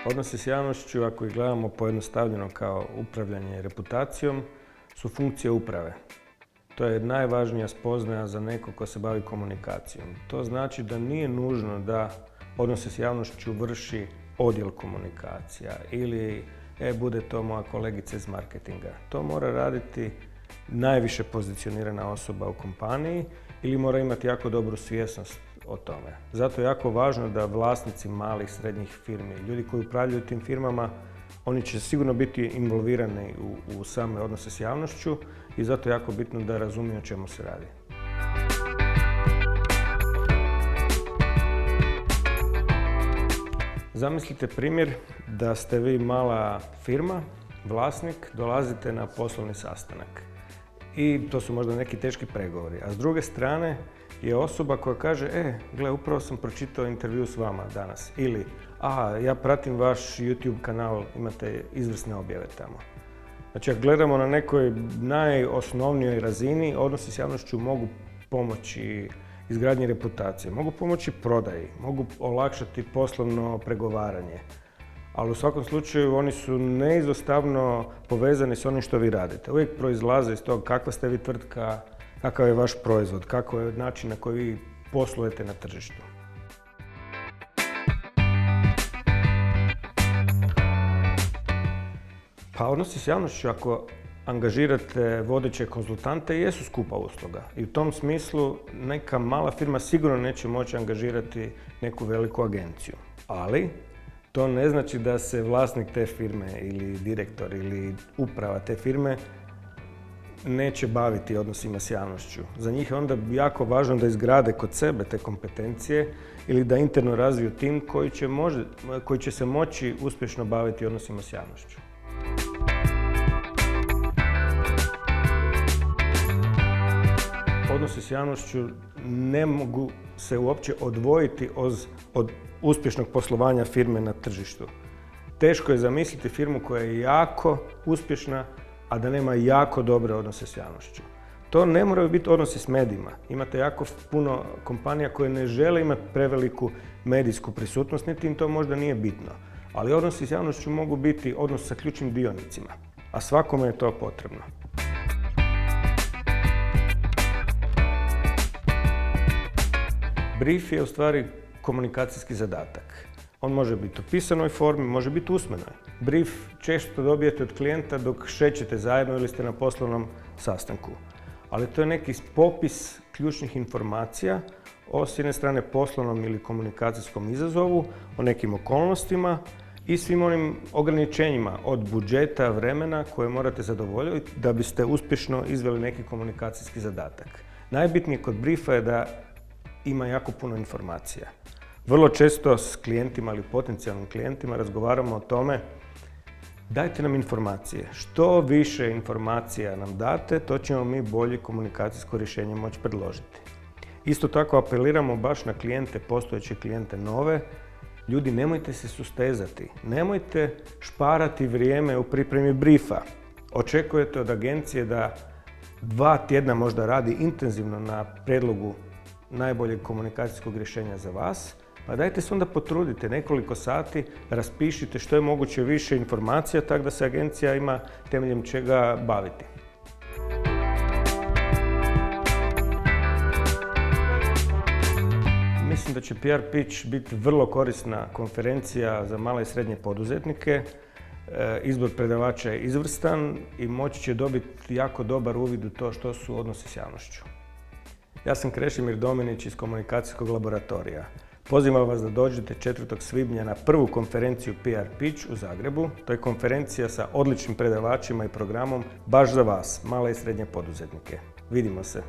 Odnosi s javnošću, ako ih gledamo pojednostavljeno kao upravljanje reputacijom, su funkcije uprave. To je najvažnija spoznaja za neko ko se bavi komunikacijom. To znači da nije nužno da odnose s javnošću vrši odjel komunikacija ili bude to moja kolegica iz marketinga. To mora raditi najviše pozicionirana osoba u kompaniji ili mora imati jako dobru svjesnost o tome. Zato je jako važno da vlasnici malih, srednjih firmi, ljudi koji upravljaju tim firmama, oni će sigurno biti involvirani u same odnose s javnošću i zato je jako bitno da razumiju o čemu se radi. Zamislite primjer da ste vi mala firma, vlasnik, dolazite na poslovni sastanak i to su možda neki teški pregovori, a s druge strane je osoba koja kaže gle, upravo sam pročitao intervju s vama danas ili ja pratim vaš YouTube kanal, imate izvrsne objave tamo. Znači, ako gledamo na nekoj najosnovnijoj razini, odnosi s javnošću mogu pomoći izgradnji reputacije, mogu pomoći prodaji, mogu olakšati poslovno pregovaranje, ali u svakom slučaju oni su neizostavno povezani s onim što vi radite. Uvijek proizlaze iz toga kakva ste vi tvrtka, kakav je vaš proizvod, kakav je način na koji vi poslujete na tržištu. Pa odnosi s javnošću, ako angažirate vodeće konzultante, jesu skupa usluga. I u tom smislu neka mala firma sigurno neće moći angažirati neku veliku agenciju. Ali to ne znači da se vlasnik te firme ili direktor ili uprava te firme neće baviti odnosima s javnošću. Za njih je onda jako važno da izgrade kod sebe te kompetencije ili da interno razviju tim koji će se moći uspješno baviti odnosima s javnošću. Odnosi s javnošću ne mogu se uopće odvojiti od uspješnog poslovanja firme na tržištu. Teško je zamisliti firmu koja je jako uspješna, a da nema jako dobre odnose s javnošću. To ne moraju biti odnosi s medijima. Imate jako puno kompanija koje ne žele imati preveliku medijsku prisutnost, niti im to možda nije bitno. Ali odnosi s javnošću mogu biti odnos sa ključnim dionicima, a svakome je to potrebno. Brief je u stvari komunikacijski zadatak. On može biti u pisanoj formi, može biti usmenoj. Brief često dobijete od klijenta dok šećete zajedno ili ste na poslovnom sastanku. Ali to je neki popis ključnih informacija o s jedne strane poslovnom ili komunikacijskom izazovu, o nekim okolnostima i svim onim ograničenjima od budžeta, vremena koje morate zadovoljiti da biste uspješno izveli neki komunikacijski zadatak. Najbitnije kod briefa je da ima jako puno informacija. Vrlo često s klijentima ili potencijalnim klijentima razgovaramo o tome dajte nam informacije. Što više informacija nam date, to ćemo mi bolje komunikacijsko rješenje moći predložiti. Isto tako apeliramo baš na klijente, postojeće klijente nove. Ljudi, nemojte se sustezati, nemojte šparati vrijeme u pripremi briefa. Očekujete od agencije da 2 tjedna možda radi intenzivno na prijedlogu najboljeg komunikacijskog rješenja za vas, pa dajte se onda potrudite nekoliko sati, raspišite što je moguće više informacija, tako da se agencija ima temeljem čega baviti. Mislim da će PR Pitch biti vrlo korisna konferencija za male i srednje poduzetnike. Izbor predavača je izvrstan i moći će dobiti jako dobar uvid u to što su odnosi s javnošću. Ja sam Krešimir Dominić iz Komunikacijskog laboratorija. Pozivam vas da dođete 4. svibnja na prvu konferenciju PR Pitch u Zagrebu. To je konferencija sa odličnim predavačima i programom baš za vas, male i srednje poduzetnike. Vidimo se!